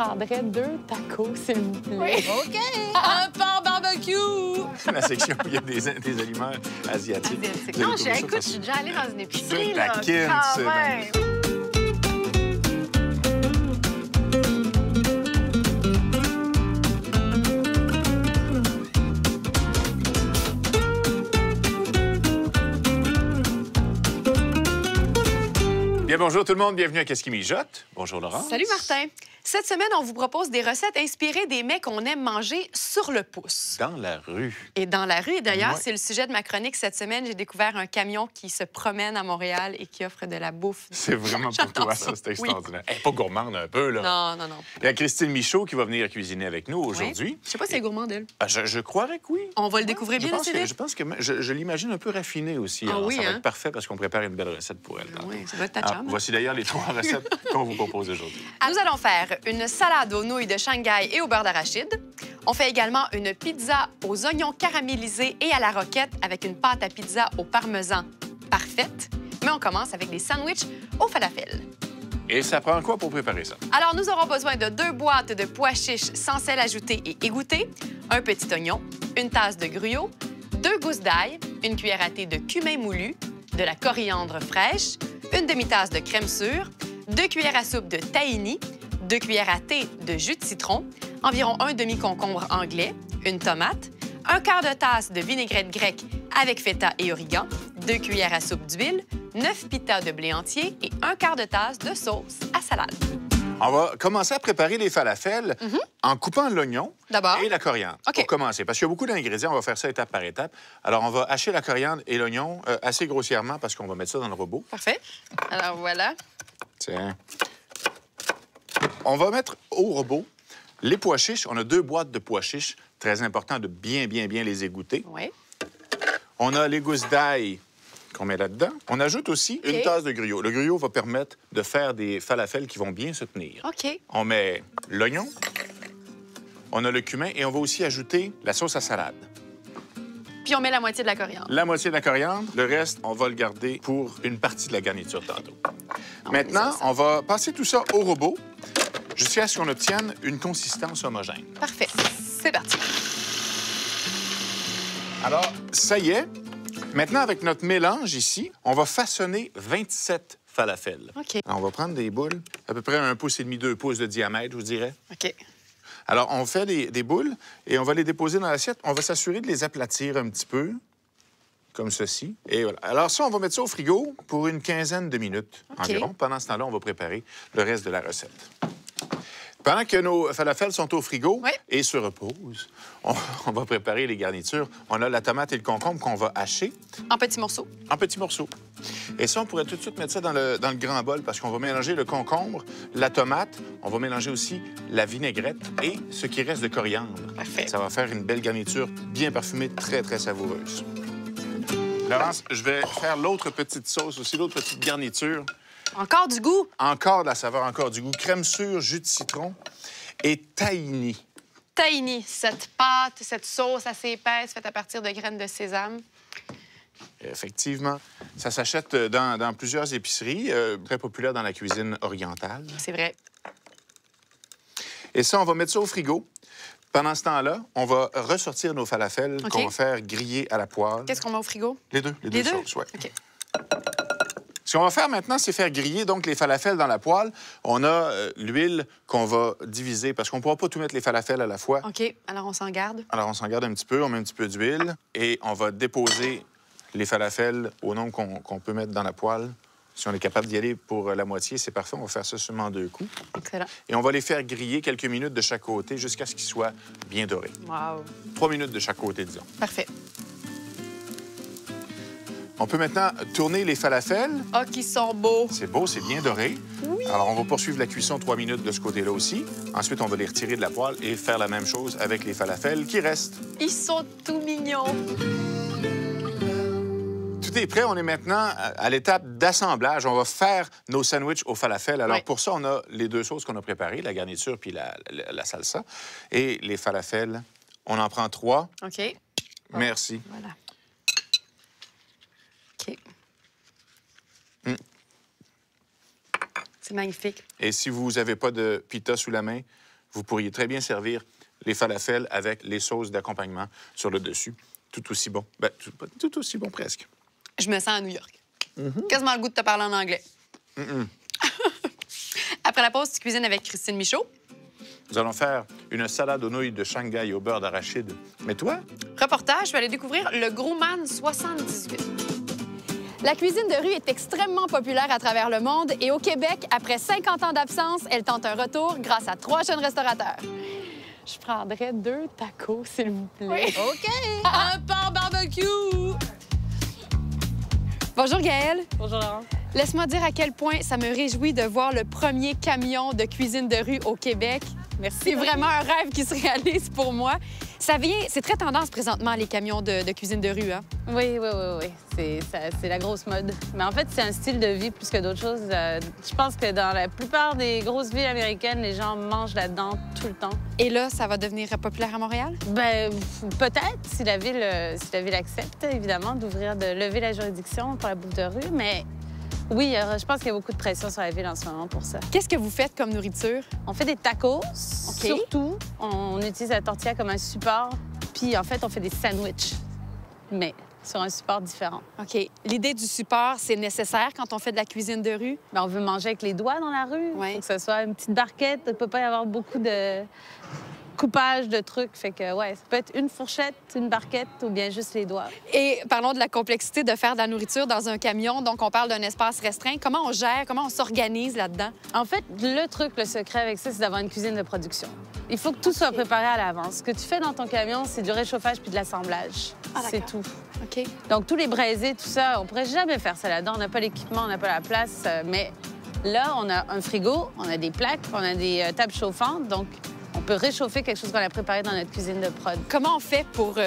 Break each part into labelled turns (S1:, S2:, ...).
S1: prendrais 2 tacos, s'il vous plaît.
S2: Oui.
S3: OK.
S2: Un porc barbecue!
S4: La section où il y a des aliments asiatiques.
S3: Asiatique.
S4: Vous allez
S3: Non,
S4: trouver ça
S3: écoute, je suis
S4: facile.
S3: déjà allée dans une épicerie,
S4: Tu
S3: là.
S4: taquines,
S3: Quand
S4: c'est
S3: même.
S4: Bien, bonjour tout le monde, bienvenue à Qu'est-ce qui mijote. Bonjour Laurent.
S3: Salut Martin. Cette semaine, on vous propose des recettes inspirées des mets qu'on aime manger sur le pouce.
S4: Dans la rue.
S3: Et dans la rue, et d'ailleurs,
S4: Ouais.
S3: c'est le sujet de ma chronique cette semaine. J'ai découvert un camion qui se promène à Montréal et qui offre de la bouffe.
S4: C'est vraiment pour
S3: J'adore
S4: toi,
S3: ça.
S4: ça, c'est
S3: Oui.
S4: extraordinaire. Elle est pas gourmande un peu, là.
S3: Non, non, non.
S4: Il y a Christine Michaud qui va venir cuisiner avec nous aujourd'hui.
S3: Oui. Je sais pas si c'est gourmand d'elle.
S4: Ah, je croirais que oui.
S3: On va le découvrir bien, le CV?
S4: Je pense que je l'imagine un peu raffiné aussi.
S3: Ah
S4: Alors,
S3: oui,
S4: ça va
S3: hein?
S4: être parfait parce qu'on prépare une belle recette pour elle.
S3: Oui, ça doit être ta
S4: Alors,
S3: chum.
S4: voici d'ailleurs les 3 recettes qu'on vous propose aujourd'hui.
S3: Nous allons faire une salade aux nouilles de Shanghai et au beurre d'arachide. On fait également une pizza aux oignons caramélisés et à la roquette avec une pâte à pizza au parmesan parfaite. Mais on commence avec des sandwichs au falafel.
S4: Et ça prend quoi pour préparer ça?
S3: Alors, nous aurons besoin de 2 boîtes de pois chiches sans sel ajouté et égoutté, un petit oignon, une tasse de gruau, 2 gousses d'ail, une cuillère à thé de cumin moulu, de la coriandre fraîche, une demi-tasse de crème sûre, 2 cuillères à soupe de tahini, 2 cuillères à thé de jus de citron, environ un demi-concombre anglais, une tomate, un quart de tasse de vinaigrette grecque avec feta et origan, 2 cuillères à soupe d'huile, 9 pitas de blé entier et un quart de tasse de sauce à salade.
S4: On va commencer à préparer les falafels en coupant l'oignon
S3: D'abord.
S4: et la coriandre.
S3: OK.
S4: Pour commencer, parce qu'il y a beaucoup d'ingrédients, on va faire ça étape par étape. Alors, on va hacher la coriandre et l'oignon assez grossièrement parce qu'on va mettre ça dans le robot.
S3: Parfait. Alors voilà.
S4: Tiens. On va mettre au robot les pois chiches. On a 2 boîtes de pois chiches. Très important de bien les égoutter.
S3: Oui.
S4: On a les gousses d'ail qu'on met là-dedans. On ajoute aussi
S3: OK.
S4: une tasse de gruau. Le gruau va permettre de faire des falafels qui vont bien se tenir.
S3: OK.
S4: On met l'oignon, on a le cumin et on va aussi ajouter la sauce à salade.
S3: Puis on met la moitié de la coriandre.
S4: La moitié de la coriandre, le reste, on va le garder pour une partie de la garniture tantôt. Maintenant, on va passer tout ça au robot jusqu'à ce qu'on obtienne une consistance homogène.
S3: Parfait. C'est parti.
S4: Alors, ça y est. Maintenant, avec notre mélange ici, on va façonner 27 falafels.
S3: OK.
S4: Alors, on va prendre des boules, à peu près 1,5 pouce, 2 pouces de diamètre, je vous dirais.
S3: OK.
S4: Alors, on fait des boules et on va les déposer dans l'assiette. On va s'assurer de les aplatir un petit peu, comme ceci. Et voilà. Alors ça, on va mettre ça au frigo pour une quinzaine de minutes environ. Pendant ce temps-là, on va préparer le reste de la recette. Pendant que nos falafels sont au frigo et se reposent, on va préparer les garnitures. On a la tomate et le concombre qu'on va hacher
S3: En petits morceaux.
S4: en petits morceaux. Et ça, on pourrait tout de suite mettre ça dans le grand bol parce qu'on va mélanger le concombre, la tomate, on va mélanger aussi la vinaigrette et ce qui reste de coriandre.
S3: Parfait.
S4: Ça va faire une belle garniture bien parfumée, très savoureuse. Laurence, je vais faire l'autre petite sauce aussi, l'autre petite garniture.
S3: Encore du goût.
S4: Encore de la saveur, encore du goût. Crème sûre, jus de citron et tahini.
S3: Tahini, cette pâte, cette sauce assez épaisse faite à partir de graines de sésame.
S4: Effectivement, ça s'achète dans plusieurs épiceries, très populaire dans la cuisine orientale.
S3: C'est vrai.
S4: Et ça, on va mettre ça au frigo. Pendant ce temps-là, on va ressortir nos falafels
S3: OK.
S4: qu'on va faire griller à la poêle.
S3: Qu'est-ce qu'on met au frigo?
S4: Les deux sauces, oui.
S3: OK.
S4: Ce qu'on va faire maintenant, c'est faire griller donc les falafels dans la poêle. On a l'huile qu'on va diviser parce qu'on ne pourra pas tout mettre les falafels à la fois.
S3: OK. Alors, on s'en garde.
S4: Alors, on s'en garde un petit peu, on met un petit peu d'huile et on va déposer les falafels au nombre qu'on peut mettre dans la poêle. Si on est capable d'y aller pour la moitié, c'est parfait. On va faire ça seulement en 2 coups.
S3: Excellent.
S4: Et on va les faire griller quelques minutes de chaque côté jusqu'à ce qu'ils soient bien dorés.
S3: Wow.
S4: 3 minutes de chaque côté, disons.
S3: Parfait.
S4: On peut maintenant tourner les falafels.
S3: Oh, qui sont beaux.
S4: C'est beau, c'est bien doré.
S3: Oui.
S4: Alors, on va poursuivre la cuisson 3 minutes de ce côté-là aussi. Ensuite, on va les retirer de la poêle et faire la même chose avec les falafels qui restent.
S3: Ils sont tout mignons.
S4: Tout est prêt. On est maintenant à l'étape d'assemblage. On va faire nos sandwichs au falafel. Alors,
S3: Oui.
S4: pour ça, on a les 2 sauces qu'on a préparées, la garniture puis la salsa. Et les falafels, on en prend 3.
S3: OK.
S4: Merci.
S3: Voilà. OK. C'est magnifique.
S4: Et si vous n'avez pas de pita sous la main, vous pourriez très bien servir les falafels avec les sauces d'accompagnement sur le dessus. Tout aussi bon. Ben, tout aussi bon presque.
S3: Je me sens à New York. Quasiment le goût de te parler en anglais. Après la pause, tu cuisines avec Christine Michaud.
S4: Nous allons faire une salade aux nouilles de Shanghai au beurre d'arachide. Mais toi?
S3: Reportage, je vais aller découvrir le Grosman 78.
S1: La cuisine de rue est extrêmement populaire à travers le monde et au Québec, après 50 ans d'absence, elle tente un retour grâce à 3 jeunes restaurateurs. Je prendrais 2 tacos, s'il vous plaît.
S3: Oui.
S2: OK. Un porc barbecue.
S1: Bonjour, Gaëlle.
S2: Bonjour, Laurence.
S1: Laisse-moi dire à quel point ça me réjouit de voir le premier camion de cuisine de rue au Québec.
S2: Merci.
S1: C'est vraiment un rêve qui se réalise pour moi. C'est très tendance présentement, les camions de cuisine de rue, hein?
S2: Oui. C'est la grosse mode. Mais en fait, c'est un style de vie plus que d'autres choses. Je pense que dans la plupart des grosses villes américaines, les gens mangent là-dedans tout le temps.
S1: Et là, ça va devenir populaire à Montréal?
S2: Ben peut-être, si la ville accepte, évidemment, de lever la juridiction pour la bouffe de rue. Mais oui, je pense qu'il y a beaucoup de pression sur la ville en ce moment pour ça.
S1: Qu'est-ce que vous faites comme nourriture?
S2: On fait des tacos, surtout. On utilise la tortilla comme un support. Puis, en fait, on fait des sandwichs, mais sur un support différent.
S1: OK. L'idée du support, c'est nécessaire quand on fait de la cuisine de rue?
S2: Ben, on veut manger avec les doigts dans la rue.
S1: Ouais.
S2: Faut que ce soit une petite barquette. Il ne peut pas y avoir beaucoup de coupage de trucs. Fait que, ouais, ça peut être une fourchette, une barquette ou bien juste les doigts.
S1: Et parlons de la complexité de faire de la nourriture dans un camion. Donc, on parle d'un espace restreint. Comment on gère, comment on s'organise là-dedans?
S2: En fait, le truc, le secret avec ça, c'est d'avoir une cuisine de production. Il faut que tout soit préparé à l'avance. Ce que tu fais dans ton camion, c'est du réchauffage puis de l'assemblage. C'est tout.
S1: OK.
S2: Donc, tous les braisés, tout ça, on pourrait jamais faire ça là-dedans. On n'a pas l'équipement, on n'a pas la place. Mais là, on a un frigo, on a des plaques, on a des tables chauffantes. Donc, on peut réchauffer quelque chose qu'on a préparé dans notre cuisine de prod.
S1: Comment on fait pour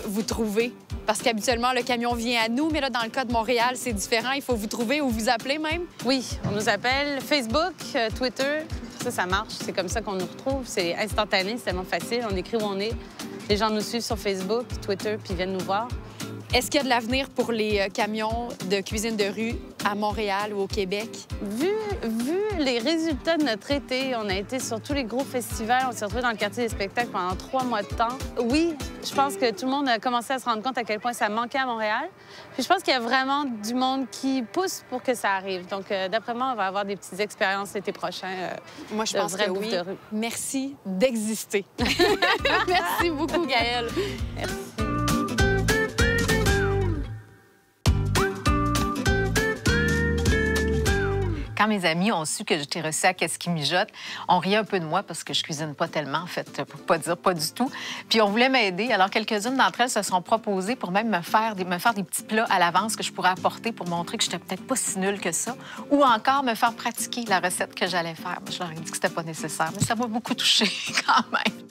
S1: vous trouver? Parce qu'habituellement, le camion vient à nous, mais là, dans le cas de Montréal, c'est différent. Il faut vous trouver ou vous appeler même?
S2: Oui, on nous appelle Facebook, Twitter. Ça marche. C'est comme ça qu'on nous retrouve. C'est instantané, c'est tellement facile. On écrit où on est. Les gens nous suivent sur Facebook, Twitter, puis viennent nous voir.
S1: Est-ce qu'il y a de l'avenir pour les camions de cuisine de rue à Montréal ou au Québec?
S2: Vu les résultats de notre été, on a été sur tous les gros festivals, on s'est retrouvés dans le quartier des spectacles pendant 3 mois de temps. Oui, je pense que tout le monde a commencé à se rendre compte à quel point ça manquait à Montréal. Puis je pense qu'il y a vraiment du monde qui pousse pour que ça arrive. Donc, d'après moi, on va avoir des petites expériences l'été prochain.
S1: Moi, je pense que oui. Merci d'exister. Merci beaucoup, Gaëlle.
S2: Merci.
S5: Quand mes amis ont su que j'étais reçue à Qu'est-ce qui mijote, on riait un peu de moi parce que je cuisine pas tellement, en fait, pour pas dire pas du tout. Puis on voulait m'aider. Alors, quelques-unes d'entre elles se sont proposées pour même me faire des petits plats à l'avance que je pourrais apporter pour montrer que j'étais peut-être pas si nulle que ça. Ou encore me faire pratiquer la recette que j'allais faire. Je leur ai dit que c'était pas nécessaire, mais ça m'a beaucoup touchée quand même.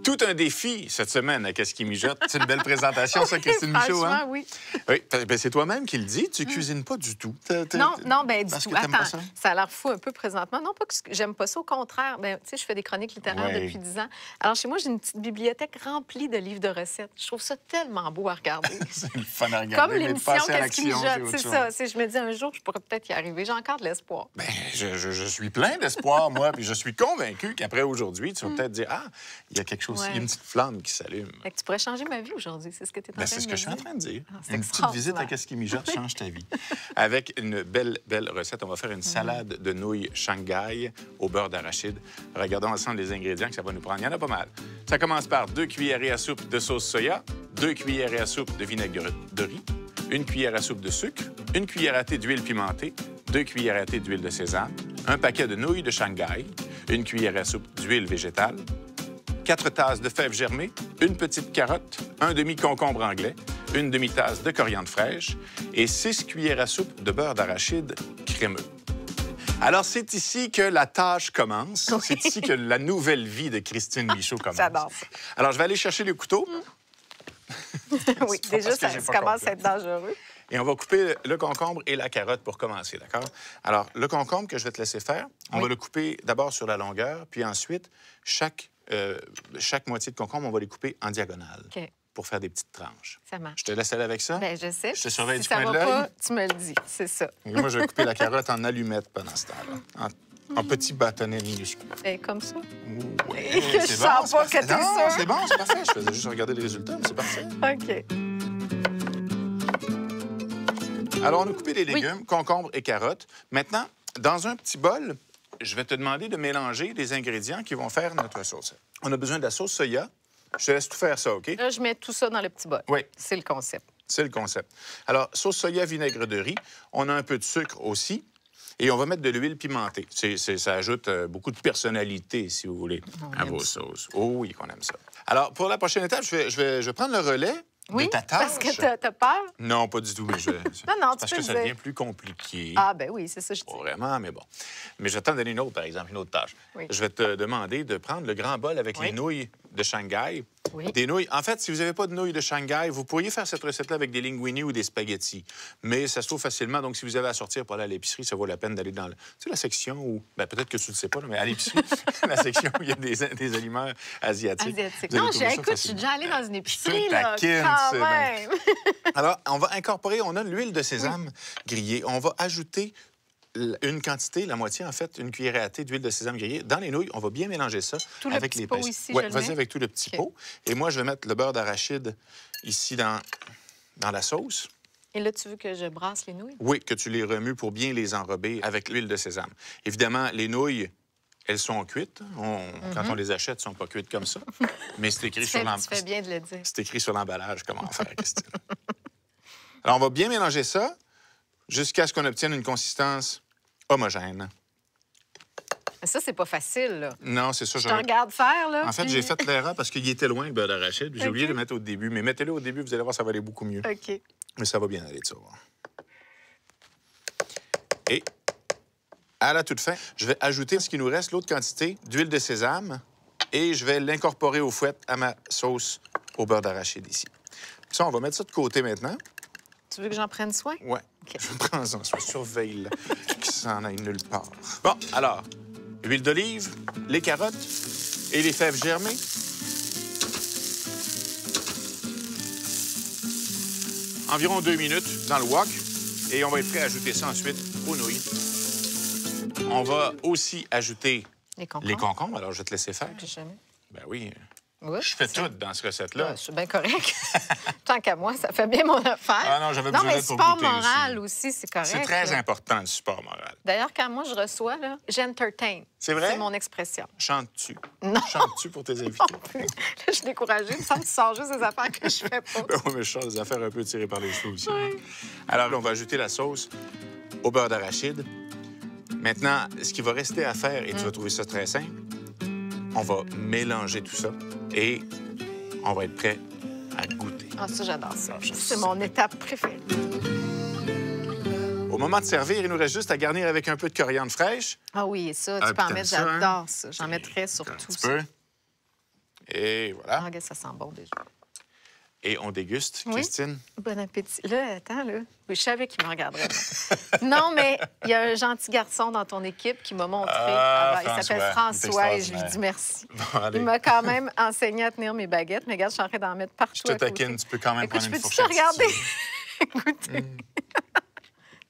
S4: Tout un défi cette semaine à Qu'est-ce qui mijote. C'est une belle présentation, ça, Christine Michaud, hein?
S5: Oui.
S4: Oui, ben, c'est toi-même qui le dis. Tu cuisines pas du tout.
S5: Non, ben du
S4: Parce
S5: tout.
S4: que t'aimes pas
S5: Attends, ça a l'air fou un peu présentement. Non, pas que j'aime pas ça, au contraire. Ben, tu sais, je fais des chroniques littéraires
S4: Ouais.
S5: depuis 10 ans. Alors, chez moi, j'ai une petite bibliothèque remplie de livres de recettes. Je trouve ça tellement beau à regarder.
S4: C'est le fun à regarder.
S5: Comme
S4: mais
S5: l'émission
S4: passer à
S5: Qu'est-ce qui
S4: l'action,
S5: mijote,
S4: autre
S5: c'est
S4: chose.
S5: ça. Je me dis, un jour, je pourrais peut-être y arriver. J'ai encore de l'espoir.
S4: Ben, je suis plein d'espoir, moi, puis je suis convaincu qu'après aujourd'hui, tu vas peut-être dire, ah, il y a quelque chose, il y a une petite flamme qui s'allume.
S5: Fait que tu pourrais changer ma vie aujourd'hui, c'est ce que tu es en train de
S4: C'est
S5: me
S4: ce que je suis en
S5: dire.
S4: train de dire.
S5: Ah, c'est
S4: Une petite
S5: extraordinaire.
S4: visite à Qu'est-ce qui mijote change ta vie. Avec une belle recette, on va faire une salade de nouilles Shanghai au beurre d'arachide. Regardons ensemble les ingrédients que ça va nous prendre. Il y en a pas mal. Ça commence par 2 cuillerées à soupe de sauce soya, 2 cuillerées à soupe de vinaigre de riz, 1 cuillère à soupe de sucre, 1 cuillère à thé d'huile pimentée, 2 cuillères à thé d'huile de sésame, un paquet de nouilles de Shanghai, 1 cuillère à soupe d'huile végétale, 4 tasses de fèves germées, 1 petite carotte, 1 demi-concombre anglais, 1 demi-tasse de coriandre fraîche et 6 cuillères à soupe de beurre d'arachide crémeux. Alors, c'est ici que la tâche commence.
S5: Oui.
S4: C'est ici que la nouvelle vie de Christine Michaud commence.
S5: J'adore ça.
S4: Alors, je vais aller chercher le couteau.
S5: Oui,
S4: C'est pas
S5: déjà,
S4: parce que
S5: ça
S4: j'ai pas
S5: commence
S4: compris.
S5: à être dangereux.
S4: Et on va couper le concombre et la carotte pour commencer, d'accord? Alors, le concombre que je vais te laisser faire, on va le couper d'abord sur la longueur, puis ensuite, chaque moitié de concombre, on va les couper en diagonale
S5: OK.
S4: pour faire des petites tranches.
S5: Ça marche.
S4: Je te laisse aller avec ça?
S5: Bien, je sais.
S4: Je te surveille
S5: Si
S4: du
S5: ça
S4: coin
S5: va
S4: de l'œil.
S5: pas, tu me le dis, c'est ça.
S4: Et moi, je vais couper la carotte en allumettes pendant ce temps-là. En petits bâtonnets minuscules.
S5: Et comme ça.
S4: Ouais,
S5: Je sens pas que t'es
S4: Non,
S5: sûr.
S4: c'est bon, c'est parfait. Je faisais juste regarder les résultats, mais c'est parfait.
S5: OK.
S4: Alors, on a coupé les légumes, concombres et carottes. Maintenant, dans un petit bol, je vais te demander de mélanger les ingrédients qui vont faire notre sauce. On a besoin de la sauce soya. Je te laisse tout faire ça, OK?
S5: Là, je mets tout ça dans le petit bol.
S4: Oui.
S5: C'est le concept.
S4: C'est le concept. Alors, sauce soya, vinaigre de riz. On a un peu de sucre aussi. Et on va mettre de l'huile pimentée. Ça ajoute beaucoup de personnalité, si vous voulez, à vos sauces. Oh oui, qu'on aime ça. Alors, pour la prochaine étape, je vais prendre le relais de ta tâche.
S5: Parce que t'as peur?
S4: Non, pas du tout, mais
S5: non, tu
S4: parce
S5: peux
S4: que ça
S5: le dire.
S4: devient plus compliqué.
S5: Ah, ben oui, c'est ça, je dis.
S4: Pas vraiment, mais bon. Mais je vais t'en donner une autre, par exemple, une autre tâche.
S5: Oui.
S4: Je vais te demander de prendre le grand bol avec les nouilles de Shanghai.
S5: Oui.
S4: Des nouilles. En fait, si vous n'avez pas de nouilles de Shanghai, vous pourriez faire cette recette-là avec des linguini ou des spaghettis. Mais ça se trouve facilement. Donc, si vous avez à sortir pour aller à l'épicerie, ça vaut la peine d'aller dans la section où... Ben, peut-être que tu ne le sais pas, là, mais à l'épicerie, la section où il y a des aliments asiatiques. Vous allez
S5: Non,
S4: trouver ça
S5: écoute, je suis
S4: facilement.
S5: déjà allée dans une épicerie,
S4: Je te
S5: là,
S4: taquine,
S5: quand
S4: c'est
S5: même.
S4: Alors, on va incorporer, on a l'huile de sésame grillée. On va ajouter une quantité, la moitié en fait, une cuillère à thé d'huile de sésame grillée. Dans les nouilles, on va bien mélanger ça
S5: Tout le
S4: avec
S5: petit
S4: les
S5: pot
S4: pinces.
S5: ici,
S4: Oui,
S5: je le
S4: vas-y
S5: mets?
S4: avec tout le petit
S5: OK.
S4: pot. Et moi, je vais mettre le beurre d'arachide ici dans la sauce.
S5: Et là, tu veux que je brasse les nouilles?
S4: Oui, que tu les remues pour bien les enrober avec l'huile de sésame. Évidemment, les nouilles, elles sont cuites. Quand on les achète, elles ne sont pas cuites comme ça. Mais c'est écrit sur
S5: Tu fais bien de le dire.
S4: C'est écrit sur l'emballage comment faire, Christine. Alors, on va bien mélanger ça jusqu'à ce qu'on obtienne une consistance homogène.
S5: Mais ça, c'est pas facile, là.
S4: Non, c'est ça.
S5: Je te regarde faire, là.
S4: En fait,
S5: puis-
S4: j'ai fait l'erreur parce qu'il était loin, le beurre d'arachide. J'ai
S5: OK.
S4: oublié de le mettre au début. Mais mettez-le au début, vous allez voir, ça va aller beaucoup mieux.
S5: OK.
S4: Mais ça va bien aller, tu vas voir. Et à la toute fin, je vais ajouter ce qui nous reste, l'autre quantité d'huile de sésame, et je vais l'incorporer au fouet à ma sauce au beurre d'arachide ici. Ça, on va mettre ça de côté maintenant.
S5: Tu veux que j'en prenne soin?
S4: Ouais. Je prends ça, je surveille là, qu'il s'en aille nulle part. Bon, alors, huile d'olive, les carottes et les fèves germées. Environ 2 minutes dans le wok. Et on va être prêt à ajouter ça ensuite aux nouilles. On va aussi ajouter
S5: Les concombres.
S4: les concombres. Alors, je vais te laisser faire.
S5: Puis jamais.
S4: Ben oui,
S5: Oui,
S4: je fais
S5: c'est-
S4: tout dans cette recette-là.
S5: Je suis bien correct. Tant qu'à moi, ça fait bien mon affaire.
S4: Ah non, j'avais
S5: Non,
S4: besoin
S5: mais
S4: d'aide pour
S5: support
S4: goûter
S5: moral aussi, c'est correct.
S4: C'est très
S5: là.
S4: important, le support moral.
S5: D'ailleurs, quand moi, je reçois, là, j'entertain.
S4: C'est vrai?
S5: C'est mon expression.
S4: Chantes-tu?
S5: Non.
S4: Chantes-tu pour tes invités?
S5: Non plus. Là, je suis découragée. Il me semble que tu sors juste des affaires que je fais pas.
S4: Ben oui, mais je sors des affaires un peu tirées par les cheveux aussi. Alors, on va ajouter la sauce au beurre d'arachide. Maintenant, ce qui va rester à faire, et tu vas trouver ça très simple, on va mélanger tout ça et on va être prêt à goûter.
S5: Ah, ça, j'adore ça.
S4: Je
S5: C'est
S4: sais.
S5: mon étape préférée.
S4: Au moment de servir, il nous reste juste à garnir avec un peu de coriandre fraîche.
S5: Ah oui, et ça,
S4: Ah,
S5: tu peux en
S4: putain,
S5: mettre,
S4: ça, hein?
S5: j'adore ça. J'en mettrais
S4: Un
S5: surtout
S4: petit
S5: ça.
S4: peu. Et
S5: Ah,
S4: voilà.
S5: regarde, ça sent bon déjà.
S4: Et on déguste,
S5: Oui.
S4: Christine.
S5: Bon appétit. Là, attends, là. Oui, je savais qu'il me regarderait. Non, mais il y a un gentil garçon dans ton équipe qui m'a montré.
S4: Ah,
S5: il s'appelle
S4: François.
S5: François et
S4: C'est
S5: je lui dis merci.
S4: Bon, allez.
S5: Il m'a quand même enseigné à tenir mes baguettes. Mais regarde, je suis en train d'en mettre partout.
S4: Je te
S5: à côté.
S4: taquine, tu peux quand même
S5: Écoute,
S4: prendre
S5: je
S4: une
S5: peux-tu te
S4: fourchette.
S5: regarder?
S4: si tu veux.
S5: Écoutez.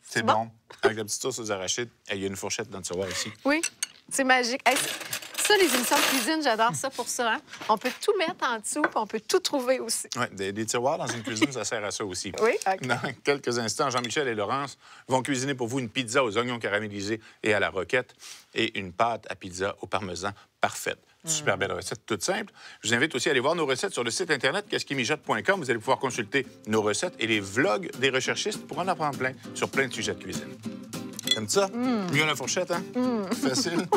S4: C'est bon. Avec la petite sauce aux arachides, il y a une fourchette dans le tiroir ici.
S5: Oui, c'est magique. Hey, ça, les émissions de cuisine, j'adore ça pour ça. Hein? On peut tout mettre en dessous, puis on peut tout trouver aussi.
S4: Oui, des tiroirs dans une cuisine, ça sert à ça aussi.
S5: Oui, OK.
S4: Dans quelques instants, Jean-Michel et Laurence vont cuisiner pour vous une pizza aux oignons caramélisés et à la roquette et une pâte à pizza au parmesan parfaite. Super belle recette, toute simple. Je vous invite aussi à aller voir nos recettes sur le site internet qu'est-ce-qui-mijote.com. Vous allez pouvoir consulter nos recettes et les vlogs des recherchistes pour en apprendre plein sur plein de sujets de cuisine. T'aimes ça? Mieux à la fourchette, hein? Facile.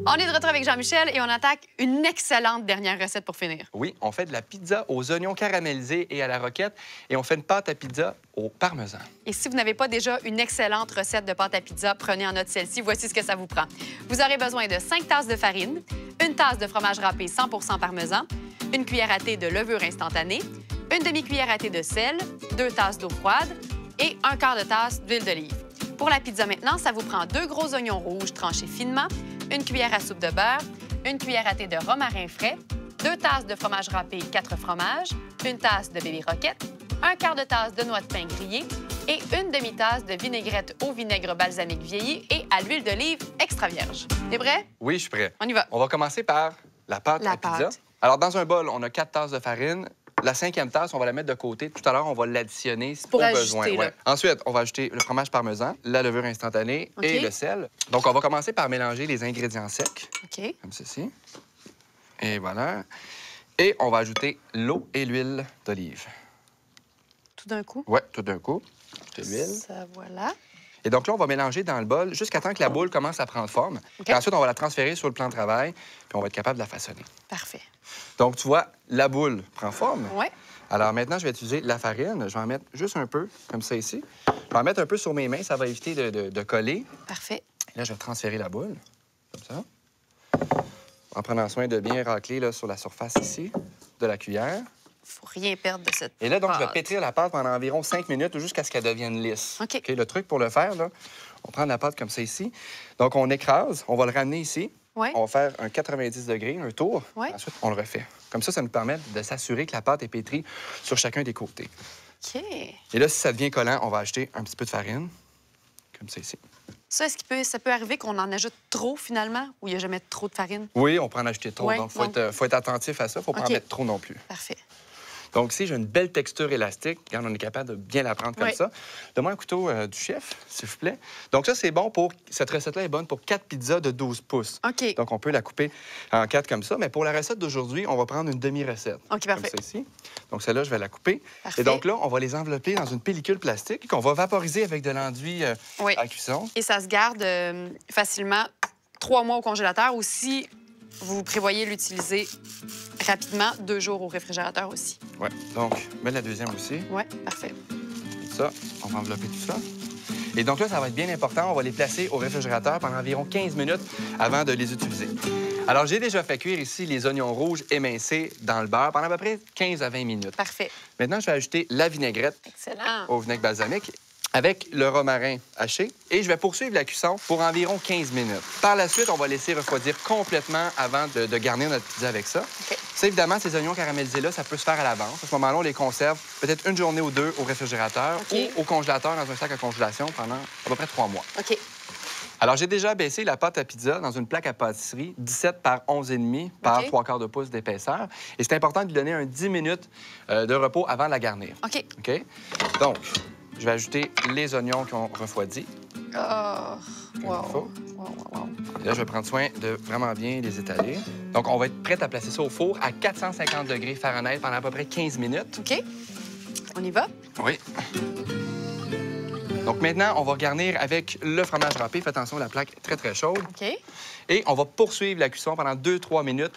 S3: On est de retour avec Jean-Michel et on attaque une excellente dernière recette pour finir.
S6: Oui, on fait de la pizza aux oignons caramélisés et à la roquette et on fait une pâte à pizza au parmesan.
S3: Et si vous n'avez pas déjà une excellente recette de pâte à pizza, prenez en note celle-ci. Voici ce que ça vous prend. Vous aurez besoin de 5 tasses de farine, une tasse de fromage râpé 100 parmesan, une cuillère à thé de levure instantanée, une demi-cuillère à thé de sel, 2 tasses d'eau froide et un quart de tasse d'huile d'olive. Pour la pizza maintenant, ça vous prend 2 gros oignons rouges tranchés finement, une cuillère à soupe de beurre, une cuillère à thé de romarin frais, 2 tasses de fromage râpé 4 fromages, 1 tasse de bébé roquette, 1/4 de tasse de noix de pain grillée et 1 demi-tasse de vinaigrette au vinaigre balsamique vieilli et à l'huile d'olive extra vierge. T'es prêt?
S6: Oui, je suis prêt.
S3: On y va.
S6: On va commencer par la pâte
S3: La
S6: à pizza.
S3: pâte.
S6: Alors, dans un bol, on a 4 tasses de farine. La 5e tasse, on va la mettre de côté. Tout à l'heure, on va l'additionner
S3: Pour
S6: au
S3: ajuster,
S6: besoin.
S3: là.
S6: Ouais. Ensuite, on va ajouter le fromage parmesan, la levure instantanée
S3: OK.
S6: et le sel. Donc, on va commencer par mélanger les ingrédients secs,
S3: OK.
S6: comme ceci. Et voilà. Et on va ajouter l'eau et l'huile d'olive.
S3: Tout d'un coup.
S6: Ouais, tout d'un coup. De l'huile.
S3: Ça, voilà.
S6: Et donc là, on va mélanger dans le bol jusqu'à temps que la boule commence à prendre forme.
S3: OK.
S6: Puis ensuite, on va la transférer sur le plan de travail, puis on va être capable de la façonner.
S3: Parfait.
S6: Donc, tu vois, la boule prend forme.
S3: Ouais.
S6: Alors maintenant, je vais utiliser la farine. Je vais en mettre juste un peu, comme ça ici. Je vais en mettre un peu sur mes mains. Ça va éviter de coller.
S3: Parfait.
S6: Et là, je vais transférer la boule, comme ça. En prenant soin de bien racler là, sur la surface ici de la cuillère.
S3: Faut rien perdre de cette
S6: Et là, donc, je vais
S3: pâte.
S6: pétrir la pâte pendant environ 5 minutes jusqu'à ce qu'elle devienne lisse.
S3: OK.
S6: Le truc pour le faire, là, on prend la pâte comme ça ici. Donc, on écrase, on va le ramener ici.
S3: Ouais.
S6: On va faire un 90 degrés, un tour.
S3: Ouais.
S6: Ensuite, on le refait. Comme ça nous permet de s'assurer que la pâte est pétrie sur chacun des côtés.
S3: OK.
S6: Et là, si ça devient collant, on va ajouter un petit peu de farine, comme ça ici.
S3: Ça, ça peut arriver qu'on en ajoute trop, finalement, ou il n'y a jamais trop de farine?
S6: Oui, on peut en ajouter trop.
S3: Ouais,
S6: donc, il faut être attentif à ça. Il ne faut pas
S3: OK.
S6: en mettre trop non plus.
S3: Parfait.
S6: Donc, ici, j'ai une belle texture élastique. Regarde, on est capable de bien la prendre comme
S3: Oui.
S6: ça. Donne-moi un couteau du chef, s'il vous plaît. Donc, ça, c'est bon pour... Cette recette-là est bonne pour 4 pizzas de 12 pouces.
S3: OK.
S6: Donc, on peut la couper en 4 comme ça. Mais pour la recette d'aujourd'hui, on va prendre une demi-recette.
S3: OK, parfait.
S6: Comme ça ici. Donc, celle-là, je vais la couper.
S3: Parfait.
S6: Et donc là, on va les envelopper dans une pellicule plastique qu'on va vaporiser avec de l'enduit
S3: Oui.
S6: à cuisson.
S3: Et ça se garde facilement 3 mois au congélateur ou si vous prévoyez l'utiliser rapidement, 2 jours au réfrigérateur aussi.
S6: Ouais. Donc, mets la deuxième aussi.
S3: Oui, parfait.
S6: Ça, on va envelopper tout ça. Et donc là, ça va être bien important. On va les placer au réfrigérateur pendant environ 15 minutes avant de les utiliser. Alors, j'ai déjà fait cuire ici les oignons rouges émincés dans le beurre pendant à peu près 15 à 20 minutes.
S3: Parfait.
S6: Maintenant, je vais ajouter la vinaigrette
S3: Excellent.
S6: au vinaigre balsamique avec le romarin haché et je vais poursuivre la cuisson pour environ 15 minutes. Par la suite, on va laisser refroidir complètement avant de garnir notre pizza avec ça.
S3: OK.
S6: Ça, évidemment, ces oignons caramélisés-là, ça peut se faire à l'avance. À ce moment-là, on les conserve peut-être une journée ou 2 au réfrigérateur
S3: OK.
S6: ou au congélateur dans un sac à congélation pendant à peu près 3 mois.
S3: OK.
S6: Alors, j'ai déjà baissé la pâte à pizza dans une plaque à pâtisserie 17 par 11,5 par
S3: OK.
S6: 3/4 de pouce d'épaisseur. Et c'est important de lui donner un 10 minutes de repos avant de la garnir.
S3: OK.
S6: OK? Donc, je vais ajouter les oignons qui ont refroidi.
S3: Oh,
S6: il
S3: wow.
S6: faut.
S3: Wow.
S6: Et là, je vais prendre soin de vraiment bien les étaler. Donc, on va être prêt à placer ça au four à 450 degrés Fahrenheit pendant à peu près 15 minutes.
S3: OK. On y va?
S6: Oui. Donc, maintenant, on va garnir avec le fromage râpé. Faites attention, la plaque est très, très chaude.
S3: OK.
S6: Et on va poursuivre la cuisson pendant 2-3 minutes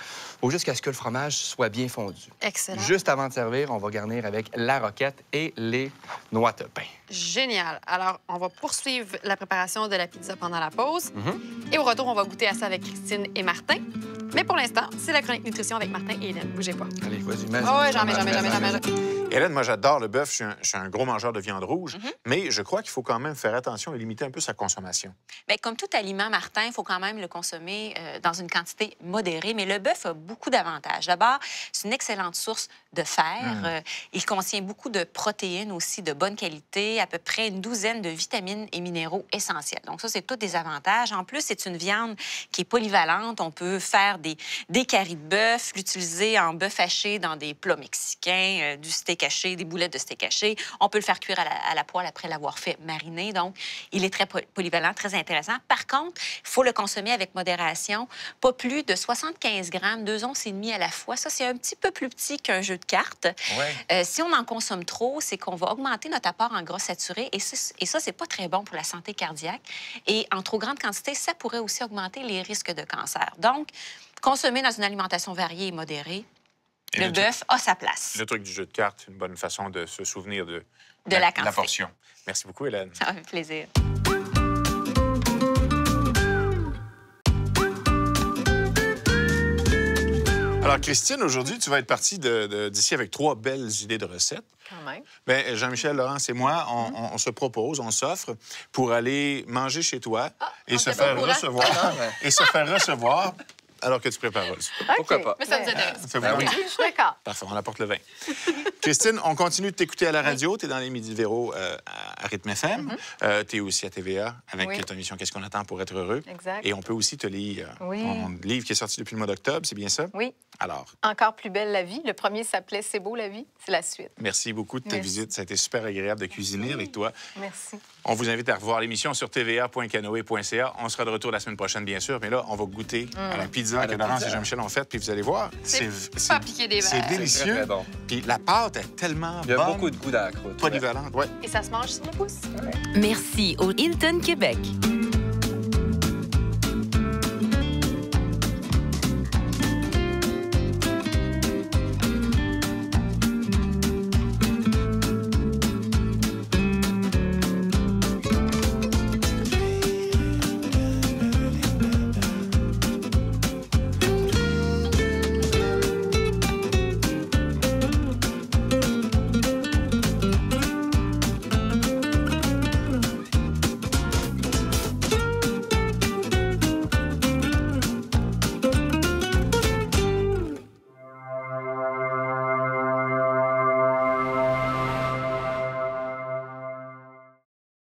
S6: jusqu'à ce que le fromage soit bien fondu.
S3: Excellent.
S6: Juste avant de servir, on va garnir avec la roquette et les noix de pain.
S3: Génial. Alors, on va poursuivre la préparation de la pizza pendant la pause.
S6: Mhm.
S3: Et au retour, on va goûter à ça avec Christine et Martin. Mais pour l'instant, c'est la chronique nutrition avec Martin et Hélène. Bougez pas.
S6: Allez, vas-y, mets.
S3: Oh, ouais, jamais.
S4: Hélène, moi, j'adore le bœuf. Je suis un gros mangeur de viande rouge. Mais je crois qu'il faut quand même faire attention et limiter un peu sa consommation.
S7: Bien, comme tout aliment, Martin, il faut quand même le consommer dans une quantité modérée. Mais le bœuf a beaucoup d'avantages. D'abord, c'est une excellente source de fer. Il contient beaucoup de protéines aussi de bonne qualité, à peu près une douzaine de vitamines et minéraux essentiels. Donc ça, c'est tous des avantages. En plus, c'est une viande qui est polyvalente. On peut faire des caries de bœuf, l'utiliser en bœuf haché dans des plats mexicains, du steak haché, des boulettes de steak haché. On peut le faire cuire à la poêle après l'avoir fait mariner. Donc, il est très polyvalent, très intéressant. Par contre, il faut le consommer avec modération. Pas plus de 75 grammes, 2 onces et demie à la fois. Ça, c'est un petit peu plus petit qu'un jeu de cartes.
S6: Ouais.
S7: Si on en consomme trop, c'est qu'on va augmenter notre apport en gras saturé. Et ça, c'est pas très bon pour la santé cardiaque. Et en trop grande quantité, ça pourrait aussi augmenter les risques de cancer. Donc, consommer dans une alimentation variée et modérée,
S4: Et
S7: le
S4: le
S7: bœuf a sa place.
S4: Le truc du jeu de cartes, une bonne façon de se souvenir de
S7: la quantité.
S4: portion. Merci beaucoup, Hélène.
S7: Ça fait plaisir.
S4: Alors, Christine, aujourd'hui, tu vas être partie d'ici avec 3 belles idées de recettes.
S5: Quand même.
S4: Bien, Jean-Michel, Laurence et moi, on se propose, on s'offre pour aller manger chez toi et
S3: on
S4: se
S3: était pas
S4: faire
S3: au courant.
S4: recevoir. Et se faire recevoir alors que tu prépares Rose.
S6: Pourquoi pas?
S3: Mais ça nous intéresse.
S4: Ça vous
S6: Ben oui.
S4: tente?
S5: Je suis d'accord.
S4: Parfait, on apporte le vin. Christine, on continue de t'écouter à la radio. Tu es dans les Midi Véro à Rythme FM. Tu es aussi à TVA avec
S5: Oui.
S4: ton émission Qu'est-ce qu'on attend pour être heureux.
S5: Exact.
S4: Et on peut aussi te lire
S5: Oui.
S4: ton livre qui est sorti depuis le mois d'octobre, c'est bien ça?
S5: Oui.
S4: Alors,
S5: Encore plus belle la vie. Le premier s'appelait C'est beau la vie. C'est la suite.
S4: merci beaucoup de ta
S5: Merci.
S4: visite. Ça a été super agréable de cuisiner avec toi.
S5: Merci.
S4: On vous invite à revoir l'émission sur tva.canoe.ca. On sera de retour la semaine prochaine, bien sûr, mais là, on va goûter à la pizza que
S6: la
S4: Laurence
S6: pizza.
S4: et Jean-Michel ont faite, puis vous allez voir,
S3: C'est pas piquer des
S4: c'est
S3: verres.
S6: C'est
S4: délicieux.
S6: très, très bon.
S4: Puis la pâte est tellement
S6: Il y a
S4: bonne,
S6: beaucoup de goût dans la croûte.
S4: polyvalente. Ouais.
S3: Et ça se mange sur le pouce.
S8: Merci au Hilton Québec.